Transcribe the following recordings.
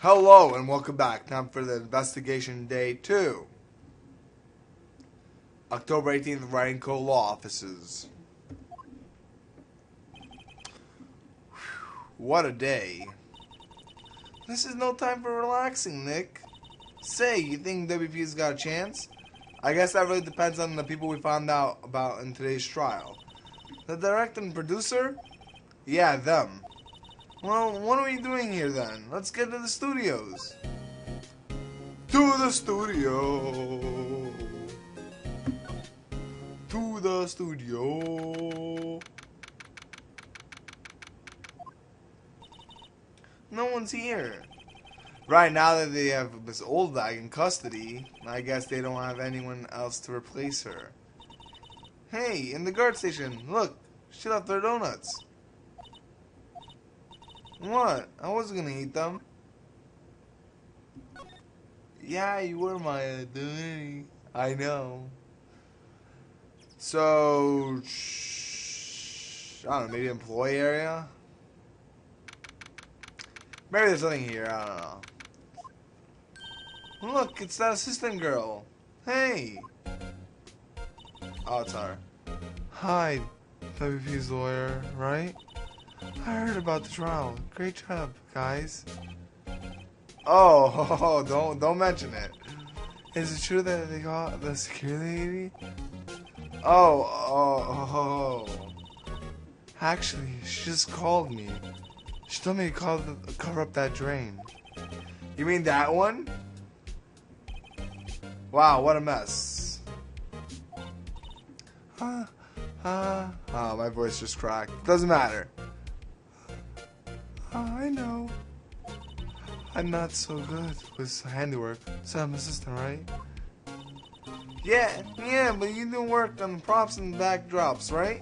Hello and welcome back. Time for the investigation day 2. October 18th, Writing Co. Law Offices. What a day. This is no time for relaxing, Nick. Say, you think WP's got a chance? I guess that really depends on the people we found out about in today's trial. The director and producer? Yeah, them. Well, what are we doing here then? Let's get to the studios. To the studio. To the studio. No one's here. Right, now that they have Miss Oldbag in custody, I guess they don't have anyone else to replace her. Hey, in the guard station, look, she left her donuts. What? I wasn't gonna eat them. Yeah, you were my attorney. I know. So, I don't know, maybe employee area? Maybe there's something here, I don't know. Look, it's that assistant girl. Hey! Oh, it's her. Hi, WP's lawyer, right? I heard about the trial. Great job, guys. Oh, don't mention it. Is it true that they got the security lady? Oh. Actually, she just called me. She told me to cover up that drain. You mean that one? Wow, what a mess. Oh, my voice just cracked. Doesn't matter. I know. I'm not so good with handiwork, so I'm an assistant, right? Yeah, but you do work on props and backdrops, right?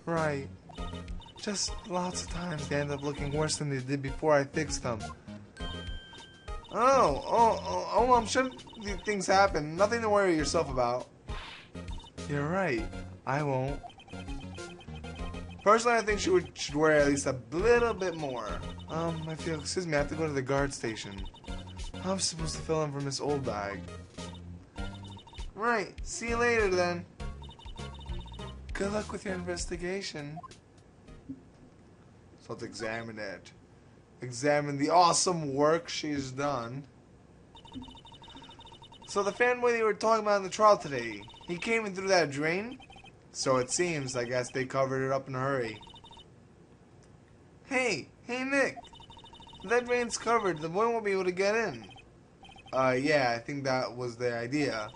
Right. Just lots of times they end up looking worse than they did before I fixed them. Oh, I'm sure these things happen. Nothing to worry yourself about. You're right. I won't. Personally, I think she should wear at least a little bit more. Excuse me, I have to go to the guard station. I'm supposed to fill in for Miss Oldbag. Right, see you later then. Good luck with your investigation. So let's examine it. Examine the awesome work she's done. So the fanboy they were talking about in the trial today, he came in through that drain? So it seems, I guess they covered it up in a hurry. Hey Nick! That drain's covered, the boy won't be able to get in. Yeah, I think that was the idea.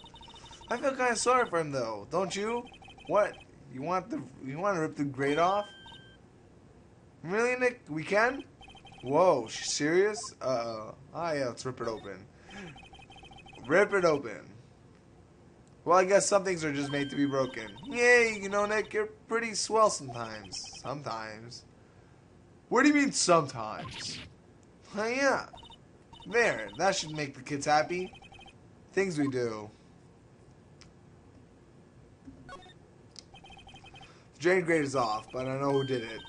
I feel kinda sorry for him though, don't you? What? You want to rip the grate off? Really, Nick? We can? Whoa, she's serious? Ah yeah, let's rip it open. Rip it open. Well, I guess some things are just made to be broken. Yay, you know, Nick, you're pretty swell sometimes. Sometimes. What do you mean, sometimes? Yeah. There, that should make the kids happy. Things we do. The drain grate is off, but I know who did it.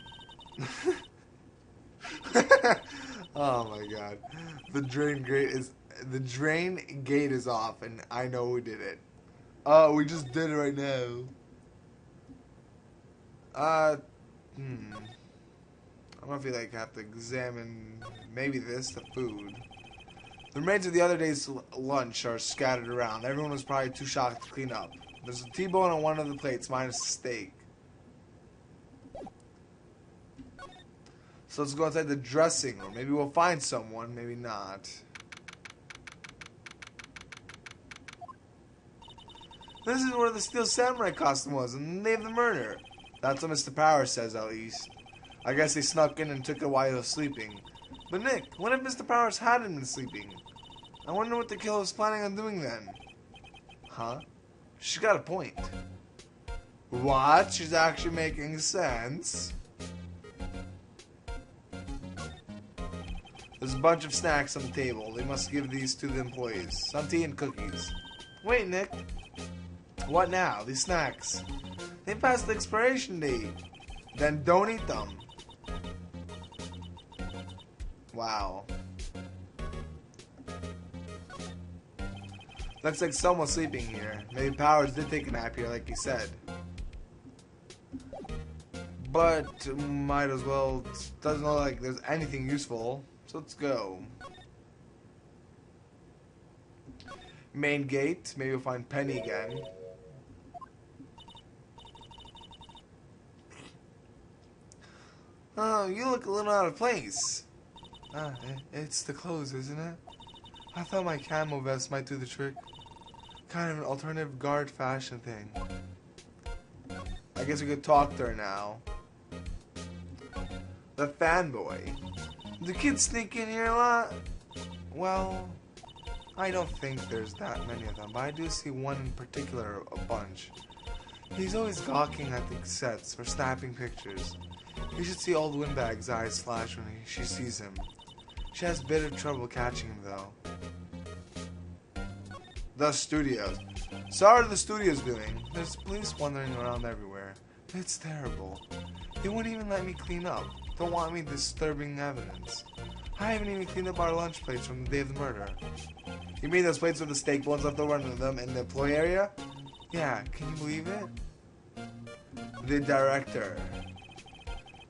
Oh my god. The drain gate is off, and I know who did it. Oh, we just did it right now. I'm gonna feel like I have to examine maybe the food. The remains of the other day's lunch are scattered around. Everyone was probably too shocked to clean up. There's a T-bone on one of the plates, minus the steak. So let's go inside the dressing room. Maybe we'll find someone, maybe not. This is where the Steel Samurai costume was on the day of the murder. That's what Mr. Power says, at least. I guess they snuck in and took it while he was sleeping. But Nick, what if Mr. Powers hadn't been sleeping? I wonder what the killer was planning on doing then. Huh? She's got a point. What? She's actually making sense. There's a bunch of snacks on the table. They must give these to the employees. Some tea and cookies. Wait, Nick. What now? These snacks. They passed the expiration date. Then don't eat them. Wow. Looks like someone's sleeping here. Maybe Powers did take a nap here like he said. But might as well. Doesn't look like there's anything useful. So let's go. Main gate. Maybe we'll find Penny again. Oh, you look a little out of place. It's the clothes, isn't it? I thought my camo vest might do the trick. Kind of an alternative guard fashion thing. I guess we could talk to her now. The fanboy. Do kids sneak in here a lot? Well, I don't think there's that many of them, but I do see one in particular a bunch. He's always gawking at the sets or snapping pictures. You should see old Windbag's eyes flash when she sees him. She has a bit of trouble catching him, though. The studios. So how are the studios doing? There's police wandering around everywhere. It's terrible. They wouldn't even let me clean up. Don't want me disturbing evidence. I haven't even cleaned up our lunch plates from the day of the murder. You mean those plates with the steak bones left over under them in the employee area? Yeah, can you believe it? The director.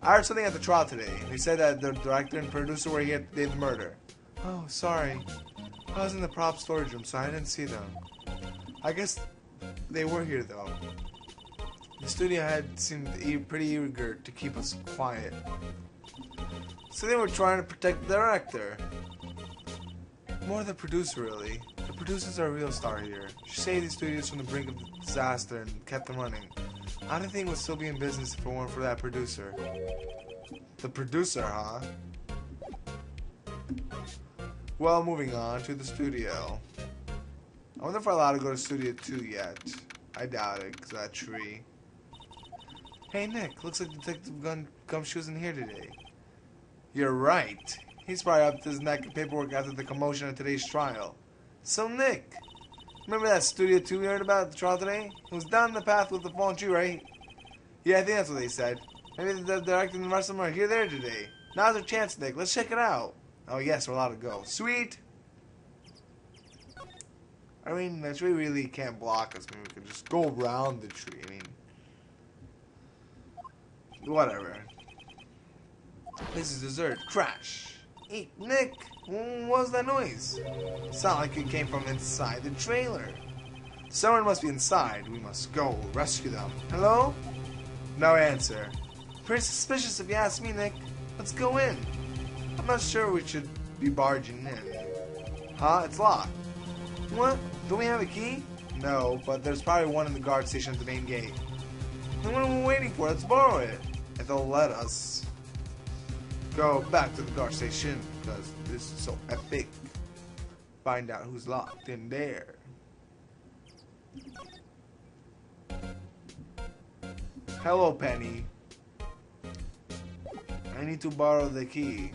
I heard something at the trial today. They said that the director and producer were here at the day of the murder. Oh, sorry. I was in the prop storage room, so I didn't see them. I guess they were here, though. The studio head seemed pretty eager to keep us quiet. So they were trying to protect the director. More the producer, really. The producers are a real star here. She saved the studios from the brink of disaster and kept them running. I don't think we'd still be in business if it weren't for that producer. The producer, huh? Well, moving on to the studio. I wonder if we're allowed to go to Studio 2 yet. I doubt it, because of that tree. Hey, Nick. Looks like Detective Gumshoe's in here today. You're right. He's probably up to his neck in paperwork after the commotion of today's trial. So, Nick, remember that Studio 2 we heard about at the trial today? It was down the path with the fallen tree, right? Yeah, I think that's what they said. Maybe the director and the rest of them are here there today. Now's our chance, Nick. Let's check it out. Oh, yes, we're allowed to go. Sweet! I mean, the tree really can't block us. Maybe we could just go around the tree. I mean, whatever. This is dessert. Crash. Hey, Nick, what was that noise? Sound like it came from inside the trailer. Someone must be inside. We must go rescue them. Hello? No answer. Pretty suspicious if you ask me, Nick. Let's go in. I'm not sure we should be barging in. Huh? It's locked. What? Don't we have a key? No, but there's probably one in the guard station at the main gate. Then what are we waiting for? Let's borrow it. If they'll let us. Go back to the guard station, because this is so epic. Find out who's locked in there. Hello, Penny. I need to borrow the key.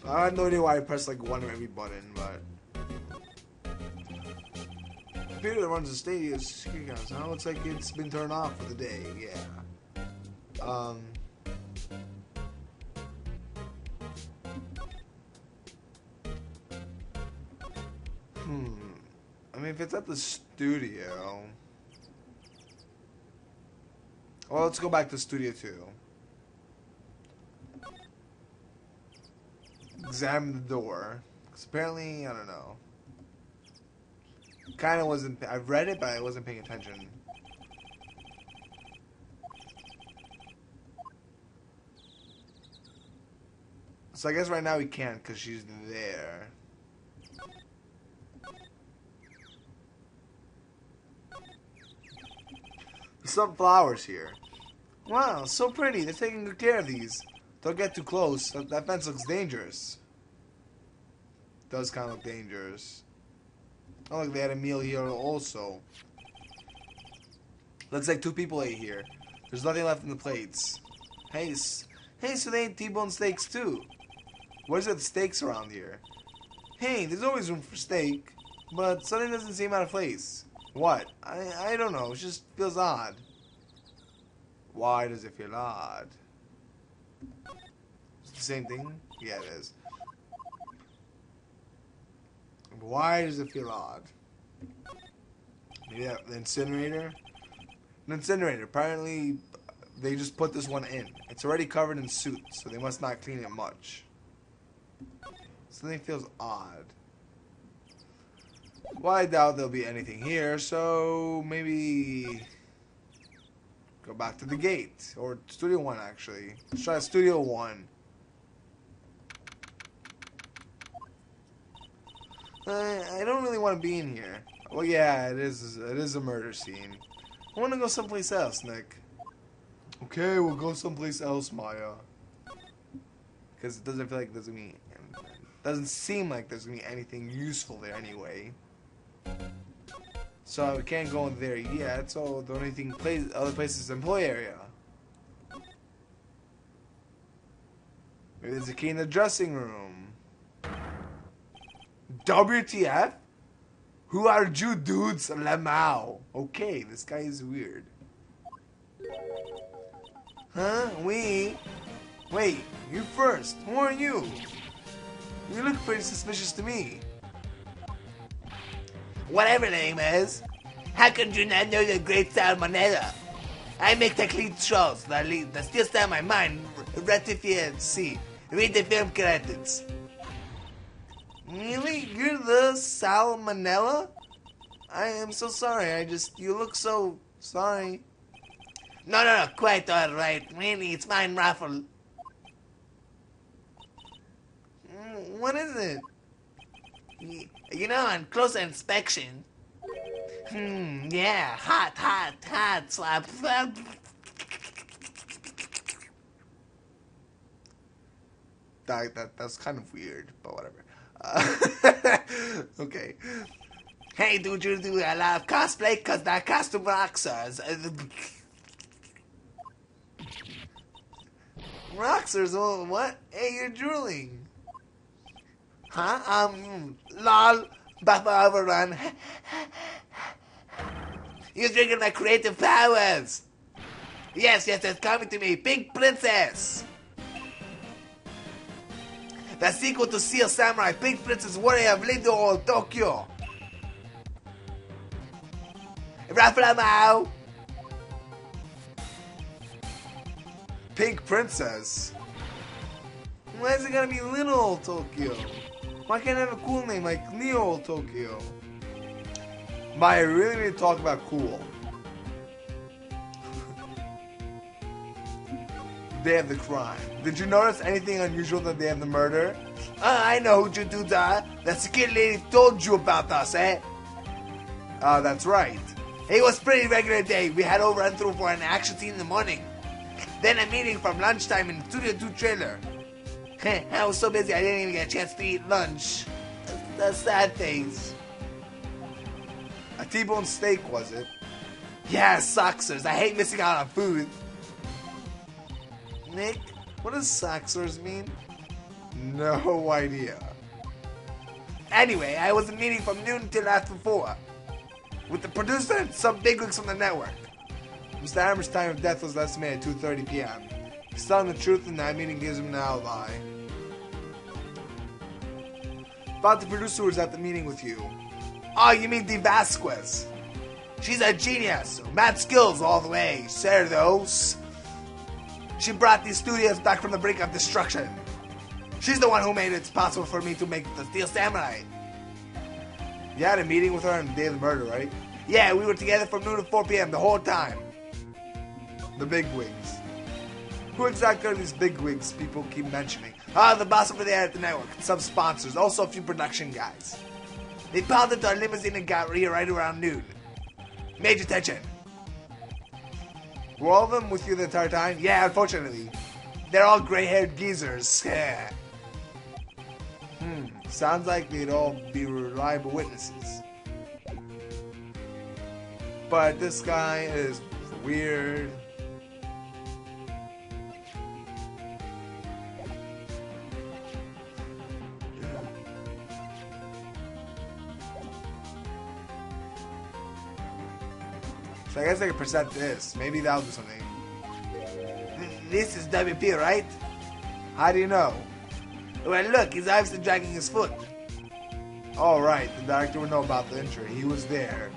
I have no idea why I pressed like one of every button, but the computer that runs the stadium security cameras. Now it looks like it's been turned off for the day. Yeah. I mean, if it's at the studio, well, let's go back to Studio 2. Examine the door. Because apparently, I don't know. Kind of wasn't. I've read it, but I wasn't paying attention. So I guess right now we can't because she's there. There's some flowers here. Wow, so pretty. They're taking good care of these. Don't get too close. That fence looks dangerous. Does kind of look dangerous. Oh, look, they had a meal here also. Looks like 2 people ate here. There's nothing left in the plates. Hey, so they ate T-bone steaks too. What is it with steaks around here? Hey, there's always room for steak, but something doesn't seem out of place. What? I don't know. It just feels odd. Why does it feel odd? It's the same thing? Yeah, it is. Why does it feel odd? Maybe the incinerator? An incinerator. Apparently, they just put this one in. It's already covered in soot, so they must not clean it much. Something feels odd. Well, I doubt there'll be anything here, so maybe go back to the gate. Or Studio 1, actually. Let's try Studio 1. I don't really want to be in here. Well, yeah, it is a murder scene. I want to go someplace else, Nick. Okay, we'll go someplace else, Maya. Because it doesn't feel like there's gonna be, doesn't seem like there's gonna be anything useful there anyway. So we can't go in there yet. So the only thing, other place is the employee area. Maybe there's a key in the dressing room. WTF? Who are you dudes? Lamau. Okay, this guy is weird. Huh? Wait, you first. Who are you? You look pretty suspicious to me. Whatever name is, how could you not know the great salmonella? I make the clean shows that still stay in my mind. See, read the film credits. Really? You're the salmonella? I am so sorry. You look so sorry. No, quite alright. Really, it's mine, Raffle. What is it? You know, on closer inspection. Yeah, hot, slap. That's kind of weird, but whatever. Okay. Hey, dude, you do a lot of cosplay? Cause that costume rocks us. Roxers, oh, what? Hey, you're drooling. Huh? Lol. Buffer overrun. You're drinking my creative powers. Yes, it's coming to me. Pink Princess. The sequel to Seal Samurai, Pink Princess Warrior of Lido, Tokyo. Raflamau. Pink Princess? Why is it gonna be Little Tokyo? Why can't it have a cool name like Neo Tokyo? But I really need to talk about cool. Day of the crime. Did you notice anything unusual on the day of the murder? I know who you dudes are. The security lady told you about us, eh? That's right. It was a pretty regular day. We had over and through for an action scene in the morning. Then a meeting from lunchtime in the Studio 2 trailer. I was so busy I didn't even get a chance to eat lunch. The sad things. A T-bone steak, was it? Yeah, Soxers. I hate missing out on food. Nick, what does Soxers mean? No idea. Anyway, I was in a meeting from noon till after 4. With the producer and some bigwigs from the network. Mr. Hammer's time of death was estimated at 2:30 p.m. He's telling the truth and that meeting gives him an alibi. About the producer who was at the meeting with you. Oh, you mean Dee Vasquez. She's a genius. Mad skills all the way, cerdos. She brought these studios back from the brink of destruction. She's the one who made it possible for me to make the Steel Samurai. You had a meeting with her on the day of the murder, right? Yeah, we were together from noon to 4 p.m. the whole time. The bigwigs. Who exactly are these bigwigs people keep mentioning? The boss over there at the network, some sponsors, also a few production guys. They piled into our limousine and got here right around noon. Major tension. Were all of them with you the entire time? Yeah, unfortunately. They're all gray-haired geezers. Sounds like they'd all be reliable witnesses. But this guy is weird. So I guess I can present this. Maybe that'll do something. This is WP, right? How do you know? Well, look, he's obviously dragging his foot. Alright, the director would know about the injury. He was there.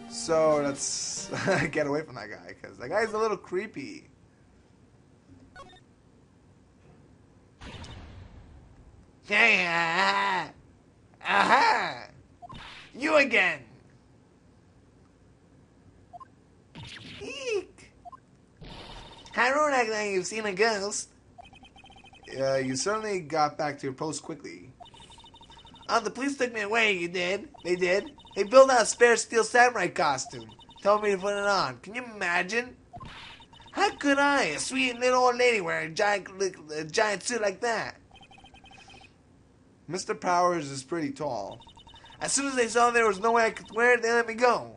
So let's get away from that guy, because that guy's a little creepy. Aha! You again! Eek! Haroon, act like you've seen a ghost. You certainly got back to your post quickly. Oh, the police took me away, you did? They did? They built out a spare steel samurai costume. Told me to put it on. Can you imagine? How could I, a sweet little old lady, wear a giant suit like that? Mr. Powers is pretty tall. As soon as they saw there was no way I could wear it, they let me go.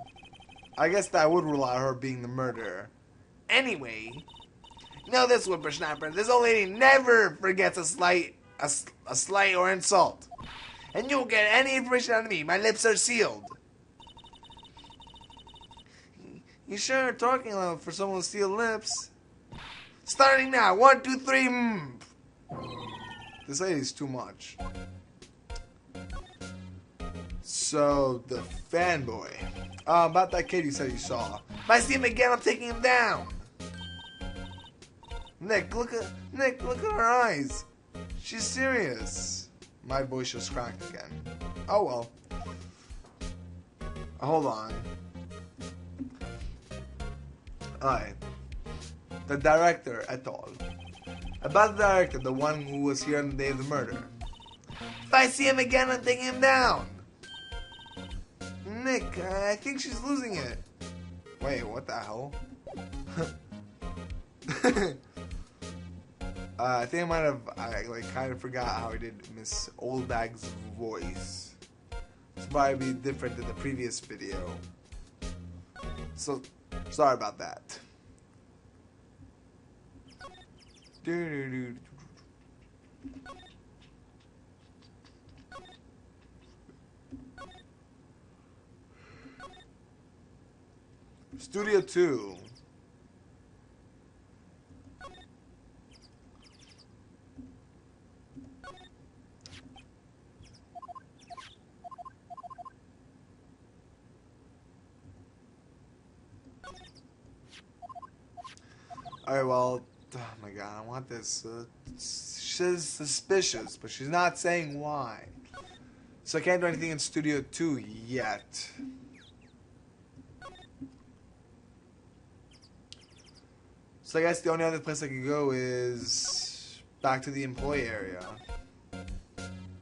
I guess that would rule out her being the murderer. Anyway, know this, whippersnapper. This old lady never forgets a slight or insult. And you won't get any information out of me. My lips are sealed. You sure are talking loud for someone with sealed lips. Starting now. 1, 2, 3. This lady's too much. So, the fanboy. About that kid you said you saw. If I see him again, I'm taking him down. Nick, look at her eyes. She's serious. My voice just cracked again. Oh well. Hold on. Alright. The director et al. About the director, the one who was here on the day of the murder. If I see him again, I'm taking him down. Nick, I think she's losing it. Wait, what the hell? I think I might have kind of forgot how I did Miss Oldbag's voice. It's probably different than the previous video. So, sorry about that. Studio 2. Alright, well, oh my god, I want this. She's suspicious, but she's not saying why. So I can't do anything in Studio 2 yet. So I guess the only other place I could go is back to the employee area.